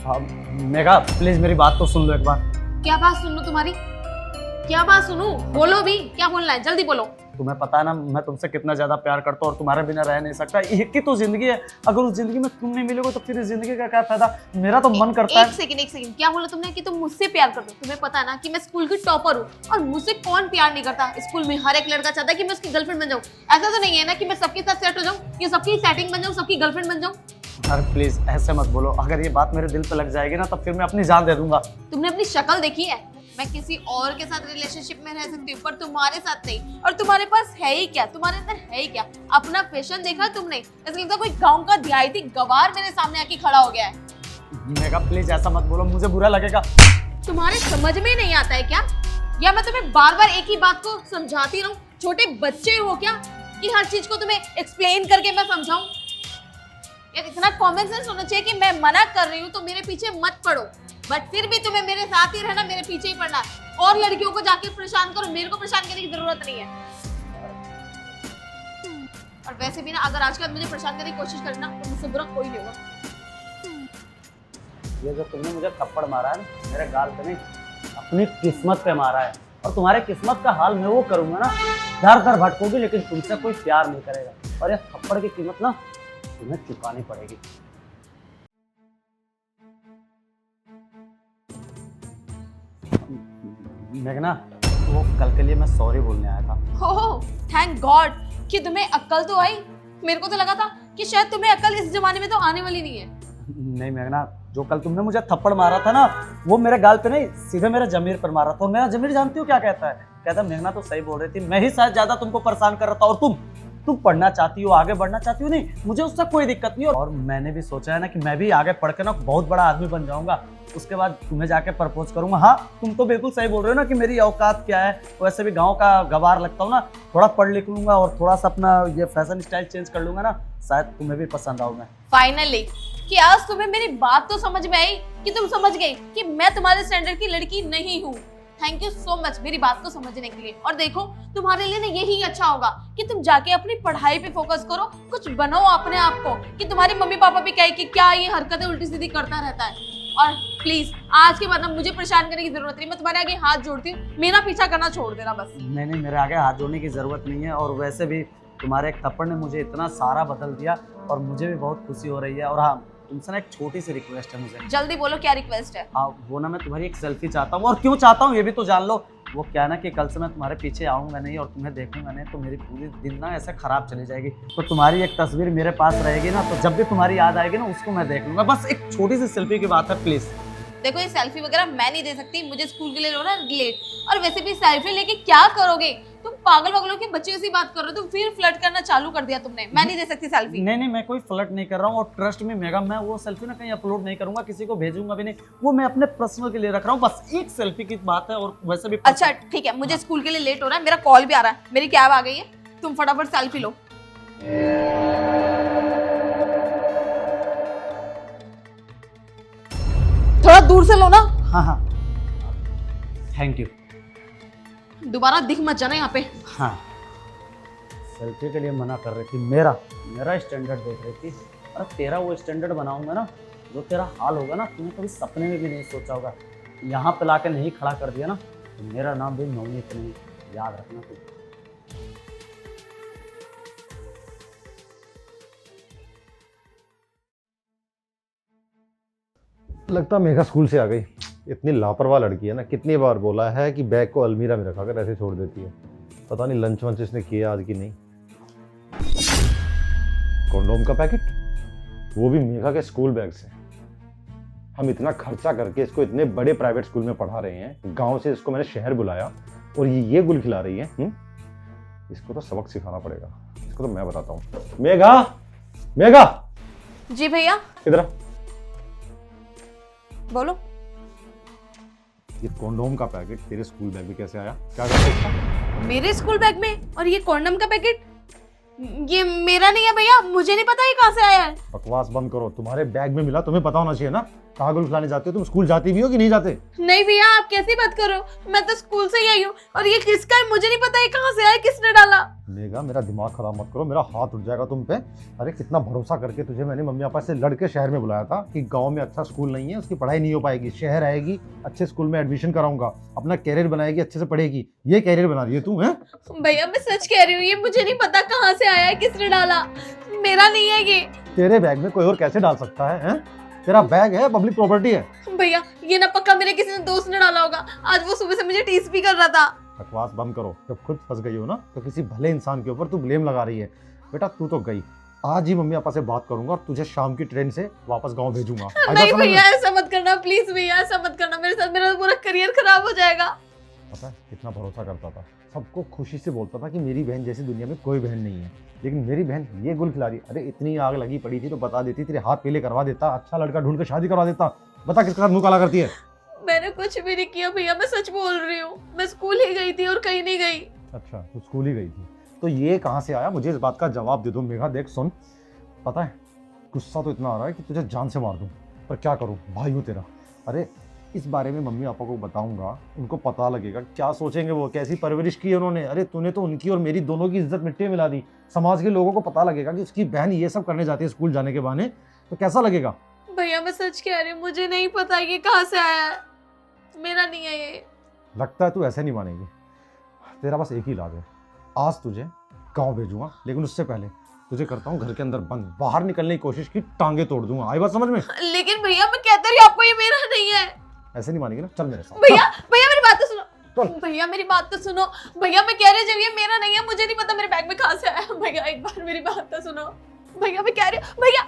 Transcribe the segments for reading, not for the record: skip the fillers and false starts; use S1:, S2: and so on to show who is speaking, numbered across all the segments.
S1: Megha please मेरी बात तो सुन लो एक बार।
S2: क्या बात सुन लूं तुम्हारी? क्या बात सुनूं? बोलो भी, क्या बोलना है, जल्दी बोलो।
S1: तुम्हें पता है ना मैं तुमसे कितना ज्यादा प्यार करता हूँ और तुम्हारे बिना रह नहीं सकता। एक ही तो जिंदगी है, अगर उस जिंदगी में तुम नहीं मिलोगे तो फिर इस जिंदगी का क्या फायदा। मेरा तो मन करता है।
S2: एक सेकंड, क्या बोला तुमने कि तुम मुझसे प्यार करते हो? तुम्हें पता है ना कि मैं स्कूल की टॉपर हूँ और मुझसे कौन प्यार नहीं करता। स्कूल में हर एक लड़का चाहता है कि मैं उसकी गर्लफ्रेंड बन जाऊँ। ऐसा तो नहीं है ना कि मैं सबके साथ सेट हो जाऊँ, कि सबकी सेटिंग बन जाऊँ, सबकी गर्लफ्रेंड बन जाऊँ।
S1: अरे प्लीज ऐसे मत बोलो, अगर ये बात मेरे दिल पे लग जाएगी ना तब फिर मैं अपनी जान दे दूंगा।
S2: तुमने अपनी शक्ल देखी है? मैं किसी और के साथ रिलेशनशिप में रह सकती हूँ पर तुम्हारे साथ नहीं। और तुम्हारे पास है ही क्या? तुम्हारे अंदर है ही क्या? अपना फैशन देखा तुमने? ऐसा लगता है कोई गांव का देहाती गवार मेरे सामने आके खड़ा हो गया है।
S1: मेघा प्लीज ऐसा मत बोलो, मुझे बुरा लगेगा।
S2: तुम्हारे समझ में नहीं आता है क्या? या मैं तुम्हें बार बार एक ही बात को समझाती रहूं? छोटे बच्चे हो क्या कि हर चीज को तुम्हें एक्सप्लेन करके मैं समझाऊं? यार इतना कॉमन सेंस होना चाहिए कि मैं मना कर रही हूँ तो मेरे पीछे मत पड़ो, बट फिर भी तुम्हें मेरे साथ ही रहना, मेरे पीछे ही पड़ना और लड़कियों को जाके परेशान करो। मेरे को परेशान करने की जरूरत नहीं है। और वैसे भी ना, अगर आज के बाद मुझे परेशान करने की कोशिश करना तो मुझसे बुरा कोई नहीं होगा।
S1: ये जो तुमने मुझे थप्पड़ मारा है ना, मेरे गाल पे नहीं, अपनी किस्मत पे मारा है। और तुम्हारे किस्मत का हाल मैं वो करूंगा ना, दर दर भटकोगी लेकिन तुमसे कोई प्यार नहीं करेगा। और ये थप्पड़ की कीमत ना तुम्हें चुकानी पड़ेगी। मेघना, वो कल के लिए मैं सॉरी बोलने आया था।
S2: ओह थैंक गॉड कि तुम्हें अक्ल तो आई। मेरे को तो लगा था कि शायद तुम्हें अक्ल इस जमाने में तो आने वाली नहीं है।
S1: नहीं मेघना, जो कल तुमने मुझे थप्पड़ मारा था ना, वो मेरे गाल पे नहीं, सीधे मेरे जमीर पर मारा था। मेरा जमीर जानती हो क्या कहता है? कहता मेघना तो सही बोल रही थी, मैं ही शायद ज्यादा तुमको परेशान कर रहा था। और तुम पढ़ना चाहती हो, आगे बढ़ना चाहती हो, नहीं मुझे उससे कोई दिक्कत नहीं। और मैंने भी सोचा है ना कि मैं भी आगे पढ़ के ना बहुत बड़ा आदमी बन जाऊंगा, उसके बाद तुम्हें जाके प्रपोज करूंगा। हाँ तुम तो बिल्कुल सही बोल रहे हो ना कि मेरी औकात क्या है। वैसे भी गांव का गवार लगता हूँ ना, थोड़ा पढ़ लिख लूंगा और थोड़ा सा अपना ये फैशन स्टाइल चेंज कर लूंगा ना, शायद तुम्हें भी पसंद आऊँ मैं।
S2: फाइनली कि आज तुम्हें मेरी बात तो समझ में आई, कि तुम समझ गई कि मैं तुम्हारे स्टैंडर्ड की लड़की नहीं हूँ। थैंक यू सो मच मेरी बात को समझने के लिए। और देखो तुम्हारे लिए ना यही अच्छा होगा कि तुम जाके अपनी पढ़ाई पे फोकस करो, कुछ बनो अपने आप को, कि तुम्हारे मम्मी पापा भी कहे कि क्या ये हरकतें उल्टी सीधी करता रहता है। और प्लीज आज के बाद ना मुझे परेशान करने की जरूरत नहीं। मैं तुम्हारे आगे हाथ जोड़ती हूँ, मेरा पीछा करना छोड़ देना बस।
S1: नहीं मेरे आगे हाथ जोड़ने की जरूरत नहीं है। और वैसे भी तुम्हारे एक थप्पड़ ने मुझे इतना सारा बदल दिया और मुझे भी बहुत खुशी हो रही है। और हाँ तुमसे ना एक छोटी सी रिक्वेस्ट है मुझे।
S2: जल्दी बोलो क्या रिक्वेस्ट है?
S1: हाँ वो ना, मैं तुम्हारी एक सेल्फी चाहता हूँ। और क्यों चाहता हूँ ये भी तो जान लो। वो क्या है ना कि कल से मैं तुम्हारे पीछे आऊंगा नहीं और तुम्हें देखूंगा नहीं तो मेरी पूरी दिन ना ऐसे खराब चली जाएगी। तो तुम्हारी एक तस्वीर मेरे पास रहेगी ना, तो जब भी तुम्हारी याद आएगी ना उसको मैं देख लूंगा। बस एक छोटी सी सेल्फी की बात है, प्लीज।
S2: देखो ये सेल्फी वगैरह मैं नहीं दे सकती, मुझे स्कूल के लिए लो ना लेट। और वैसे भी सेल्फी लेके क्या करोगे? तुम पागल वागलों के बच्चे जैसी बात कर रहे हो। तुम फिर फ्लर्ट करना चालू कर दिया तुमने। मैं नहीं दे सकती सेल्फी।
S1: नहीं मैं कोई फ्लर्ट नहीं कर रहा हूँ। और ट्रस्ट में मेगा, मैं वो सेल्फी ना कहीं अपलोड नहीं करूंगा, किसी को भेजूंगा भी नहीं। वो मैं अपने पर्सनल के लिए रख रहा हूँ, बस एक सेल्फी की बात है। और वैसे भी
S2: अच्छा ठीक है, मुझे स्कूल के लिए लेट हो रहा है, मेरा कॉल भी आ रहा है, मेरी कैब आ गई है। तुम फटाफट सेल्फी लो। थोड़ा दूर से लो ना।
S1: हाँ थैंक यू।
S2: दोबारा दिख मत जाना यहाँ पे।
S1: हाँ सेल्फी के लिए मना कर रही थी, मेरा स्टैंडर्ड देख रही थी। अरे तेरा वो स्टैंडर्ड बनाऊंगा ना, जो तेरा हाल होगा ना, तूने कभी सपने में भी नहीं सोचा होगा। यहाँ पे लाके नहीं खड़ा कर दिया ना, तो मेरा नाम भी नवनीत नहीं, याद रखना तू।
S3: लगता मेघा स्कूल से आ गई। इतनी लापरवाह लड़की है ना, कितनी बार बोला है कि बैग को अलमीरा में रखा कर ऐसे छोड़ देती है। पता नहीं लंच वंच इसने किया आज की नहीं। कॉन्डोम का पैकेट, वो भी मेघा के स्कूल बैग से। हम इतना खर्चा करके इसको इतने बड़े प्राइवेट स्कूल में पढ़ा रहे हैं, गांव से इसको मैंने शहर बुलाया और ये गुल खिला रही है। इसको तो सबक सिखाना पड़ेगा, इसको तो मैं बताता हूँ। मेघा
S2: जी भैया।
S3: इधर
S2: बोलो।
S3: ये कॉन्डोम का पैकेट तेरे स्कूल बैग में कैसे आया? क्या करते इसका?
S2: मेरे स्कूल बैग में? और ये कॉन्डम का पैकेट ये मेरा नहीं है भैया, मुझे नहीं पता ये कहाँ से आया है।
S3: बकवास बंद करो, तुम्हारे बैग में मिला, तुम्हें पता होना चाहिए ना। कहाँ गुल खिलाने जाते हो तुम? स्कूल जाती भी हो कि नहीं जाते?
S2: नहीं भैया, आप कैसी बात कर रहे हो? मैं तो स्कूल से ही आई हूँ। और ये किसका है मुझे नहीं पता, ये कहाँ से आया, किसने डाला?
S3: मेघा, मेरा दिमाग खराब मत करो, मेरा हाथ उठ जाएगा तुम पे। अरे कितना भरोसा करके तुझे मैंने मम्मी पापा से लड़के शहर में बुलाया था कि गांव में अच्छा स्कूल नहीं है, उसकी पढ़ाई नहीं हो पाएगी, शहर आएगी, अच्छे स्कूल में एडमिशन कराऊंगा, अपना कैरियर बनाएगी, अच्छे से पढ़ेगी। ये कैरियर बना रही है तू? है
S2: भैया मैं सच कह रही हूँ, ये मुझे नहीं पता कहाँ से आया है, किसने डाला। मेरा नहीं है ये।
S3: तेरे बैग में कोई और कैसे डाल सकता है? तेरा बैग है, पब्लिक प्रॉपर्टी है।
S2: भैया ये ना पक्का मेरे किसी दोस्त ने डाला होगा। आज वो सुबह से मुझे टीस भी कर रहा था।
S3: बकवास बंद करो। जब खुद फंस गई हो ना तो किसी भले इंसान के ऊपर तू ब्लेम लगा रही है। बेटा तू तो गई, आज ही मम्मी पापा से बात करूंगा और तुझे शाम की ट्रेन से वापस गांव भेजूंगा।
S2: नहीं भैया ऐसा मत करना प्लीज, भैया ऐसा मत करना मेरे साथ, मेरा पूरा करियर खराब हो जाएगा।
S3: पता है कितना भरोसा करता था, सबको खुशी से बोलता था कि मेरी बहन जैसी दुनिया में कोई बहन नहीं है, लेकिन मेरी बहन ये गुल खिला रही। अरे इतनी आग लगी पड़ी थी तो बता देती, तेरे हाथ पीले करवा देता, अच्छा लड़का ढूंढ के शादी करवा देता। बता किसके साथ मुंह काला करती है?
S2: मैंने कुछ भी नहीं किया भैया, मैं सच बोल रही हूँ। मैं स्कूल ही गई थी और कहीं नहीं गई।
S3: अच्छा तू स्कूल ही गई थी, तो ये कहाँ से आया? मुझे इस बात का जवाब दे दो। मेघा देख सुन, पता है गुस्सा तो इतना आ रहा है कि तुझे जान से मार दूं, पर क्या करूं, भाई हूं तेरा। अरे इस बारे में मम्मी पापा को बताऊंगा, उनको पता लगेगा, क्या सोचेंगे वो, कैसी परवरिश की है उन्होंने। अरे तूने तो उनकी और मेरी दोनों की इज्जत मिट्टी में मिला दी। समाज के लोगों को पता लगेगा कि उसकी बहन ये सब करने जाती है स्कूल जाने के बहाने, तो कैसा लगेगा?
S2: भैया मैं सच कह रही हूँ, मुझे नहीं पता ये कहाँ से आया है, मेरा नहीं है ये।
S3: लगता है तू ऐसे नहीं मानेगी। तेरा बस एक ही इलाज है, आज तुझे गाँव भेजूंगा, लेकिन उससे पहले तुझे करता हूँ घर के अंदर बंद, बाहर निकलने की कोशिश की टांगे तोड़ दूंगा। आई बात समझ में?
S2: लेकिन भैया मैं कहता रही हूँ आपको, ये मेरा नहीं है।
S3: ऐसे नहीं मानेगी ना, चल मेरे साथ।
S2: भैया भैया मेरी बात तो सुनो।
S3: चल।
S2: भैया मेरी बात तो सुनो। भैया मैं कह रही हूँ जब ये मेरा नहीं है, मुझे नहीं पता मेरे बैग में कहाँ से आया। भैया एक बार मेरी बात तो सुनो। भैया मैं कह रही हूँ भैया।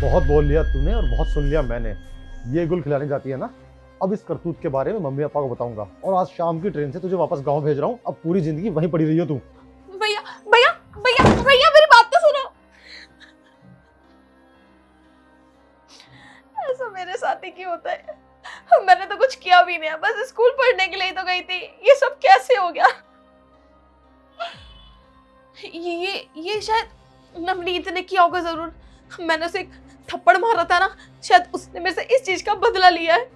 S3: बहुत बोल लिया तूने और बहुत सुन लिया मैंने। ये गुल खिलाने जाती है ना, अब इस करतूत के बारे में मम्मी पापा को बताऊंगा, और आज शाम की ट्रेन से तुझे वापस गांव भेज रहा हूँ। अब पूरी जिंदगी वहीं पड़ी रही हो तू।
S2: भैया भैया भैया भैया मेरी बात तो सुनो। ऐसा मेरे साथ ही क्यों होता है? मैंने तो कुछ किया भी नहीं है, बस स्कूल पढ़ने के लिए तो गई थी। ये सब कैसे हो गया? ये शायद नवनीत ने किया होगा जरूर। मैंने उसे एक थप्पड़ मारा था ना, शायद उसने मेरे से इस चीज का बदला लिया है।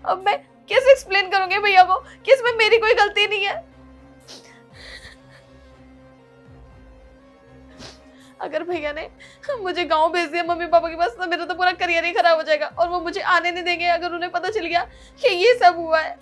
S2: अब मैं कैसे एक्सप्लेन करूंगी भैया को कि इसमें मेरी कोई गलती नहीं है? अगर भैया ने मुझे गांव भेज दिया मम्मी पापा के पास, तो मेरा तो पूरा करियर ही खराब हो जाएगा, और वो मुझे आने नहीं देंगे अगर उन्हें पता चल गया कि ये सब हुआ है।